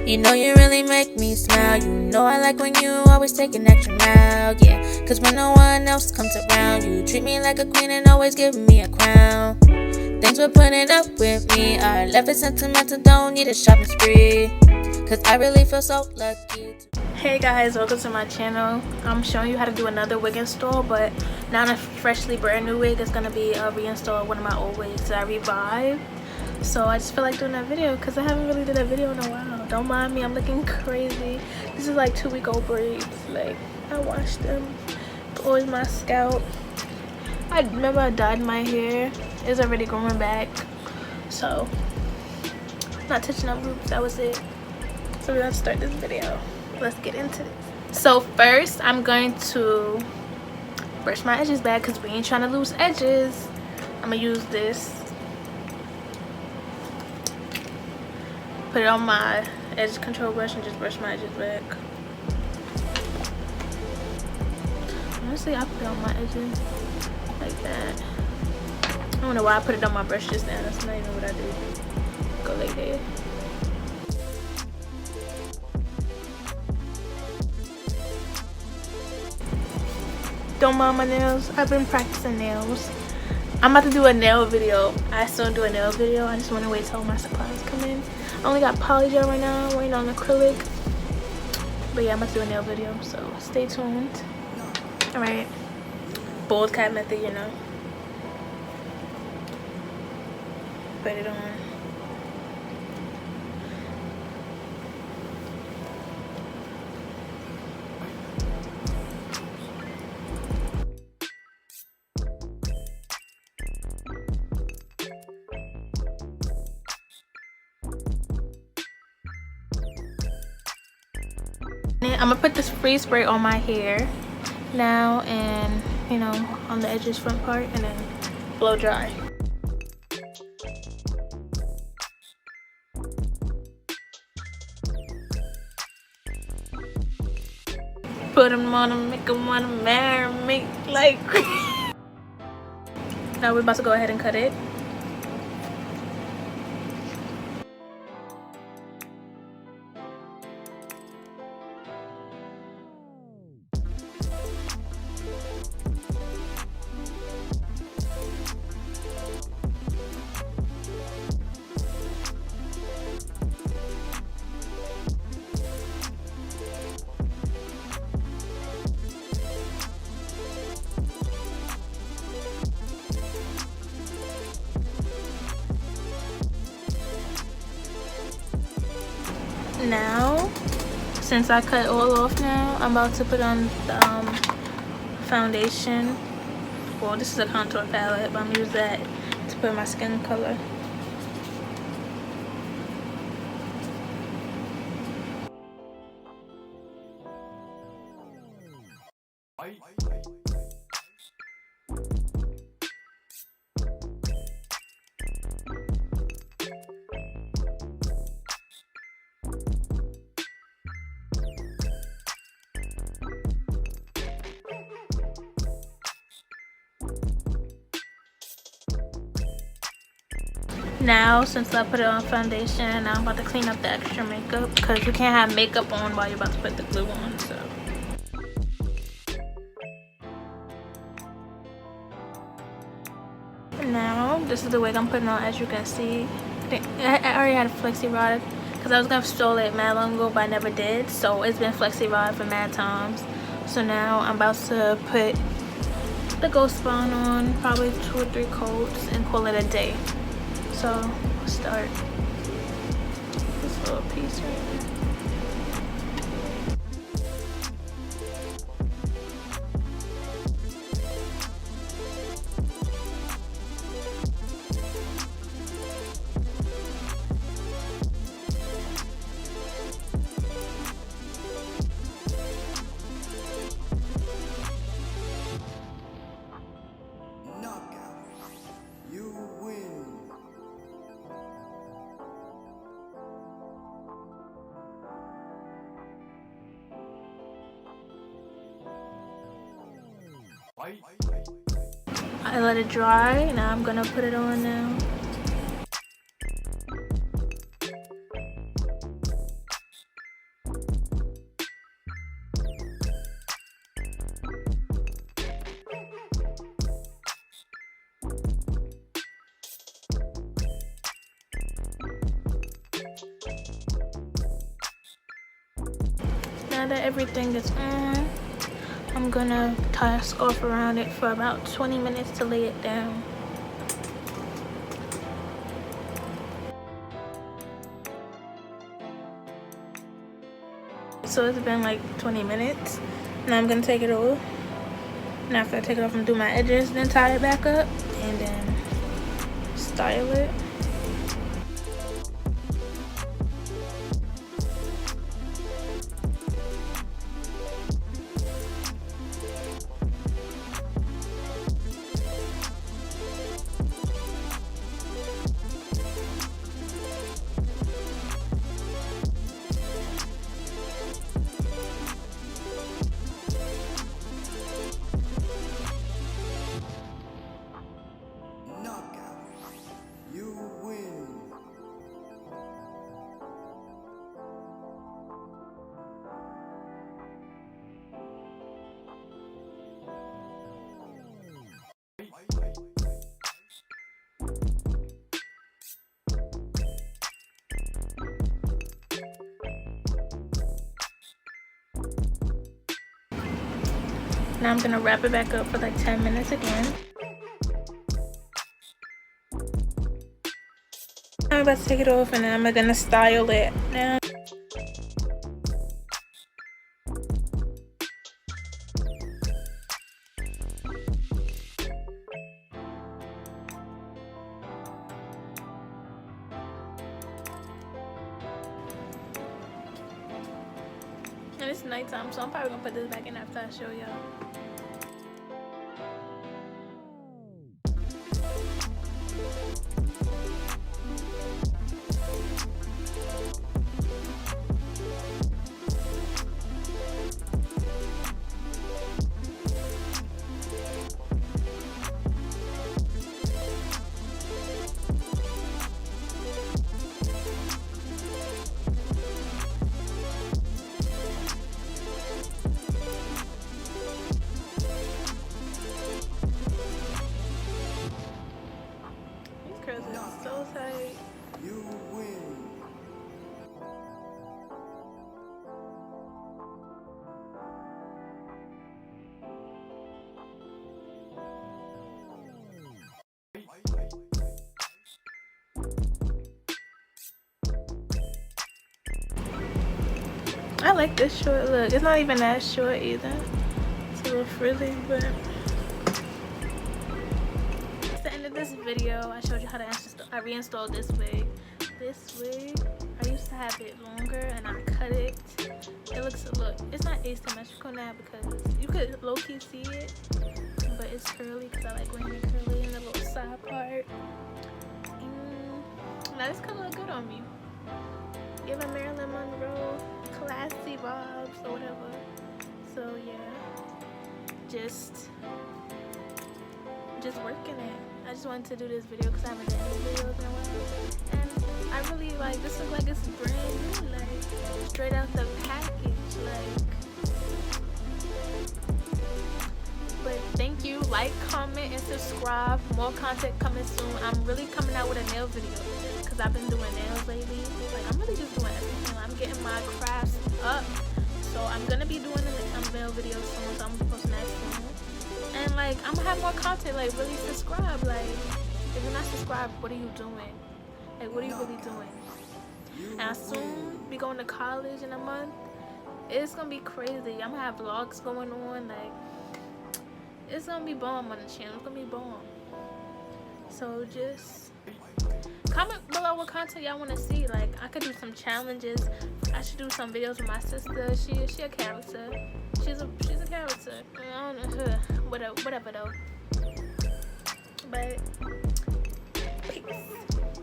You know you really make me smile. You know I like when you always take an extra mile, yeah. Cause when no one else comes around, you treat me like a queen and always give me a crown. Thanks for putting up with me. Our love is sentimental, don't need a shopping spree. Cause I really feel so lucky. Hey guys, welcome to my channel. I'm showing you how to do another wig install, but not a freshly brand new wig. It's gonna be a reinstall of one of my old wigs that I revived. So I just feel like doing that video because I haven't really did that video in a while. Don't mind me, I'm looking crazy. This is like 2-week-old braids. Like, I washed them. Always my scalp. I remember I dyed my hair. It's already growing back. So, not touching up roots, that was it. So we're gonna start this video. Let's get into this. So first, I'm going to brush my edges back because we ain't trying to lose edges. I'm gonna use this. Put it on my edge control brush and just brush my edges back. Honestly, I put it on my edges like that. I don't know why I put it on my brush just now. That's not even what I do. Go like that. Don't mind my nails. I've been practicing nails. I'm about to do a nail video. I still do a nail video. I just want to wait till my supplies come in. I only got polygel right now. I'm waiting on acrylic. But yeah, I'm about to do a nail video. So stay tuned. Alright. Bold cat method, you know. Put it on. I'm gonna put this freeze spray on my hair now, and you know, on the edges front part, and then blow dry. Put them on and make them wanna marry me like. Now we're about to go ahead and cut it. Now, since I cut all off now, I'm about to put on the foundation. Well, this is a contour palette, but I'm gonna use that to put my skin color. Now, since I put it on foundation, now I'm about to clean up the extra makeup because you can't have makeup on while you're about to put the glue on. So. Now, this is the wig I'm putting on. As you can see, I already had a flexi rod because I was gonna stole it mad long ago, but I never did. So it's been flexi rod for mad times. So now I'm about to put the Ghost Spawn on, probably 2 or 3 coats, and call it a day. So we'll start this little piece right here. I let it dry. Now I'm gonna put it on now. that everything is on, I'm gonna tie a scarf around it for about 20 minutes to lay it down. So it's been like 20 minutes. Now I'm gonna take it off. And after I take it off, I'm gonna do my edges, then tie it back up, and then style it. Now I'm gonna wrap it back up for like 10 minutes again. I'm about to take it off and then I'm gonna style it now. And it's nighttime, so I'm probably gonna put this back in after I show y'all. So tight. You win. I like this short look. It's not even that short either. It's a little frizzy, but at the end of this video, I showed you how to reinstall this wig. This wig, I used to have it longer and I cut it. It looks, look, it's not asymmetrical now because you could low-key see it, but it's curly because I like wearing it curly in the little side part. Now this could look good on me. Give a Marilyn Monroe classy vibes or whatever. So yeah, just working it. I just wanted to do this video because I haven't done any videos in a while, and I really like this. Look like it's brand new, like straight out the package, like. But thank you, like, comment, and subscribe. More content coming soon. I'm really coming out with a nail video because I've been doing nails lately. Like I'm really just doing everything. I'm getting my crafts up, so I'm gonna be doing a nail video soon. So I'm gonna be posting that soon. And like I'm gonna have more content. Like really subscribe. Like if you're not subscribed, what are you doing? Like what are you really doing? And I'll soon be going to college in a month. It's gonna be crazy. I'm gonna have vlogs going on. Like it's gonna be bomb on the channel. It's gonna be bomb. So just comment below what content y'all want to see. Like I could do some challenges. I should do some videos with my sister. She a character. She's a character. I don't know her. Whatever though. But peace.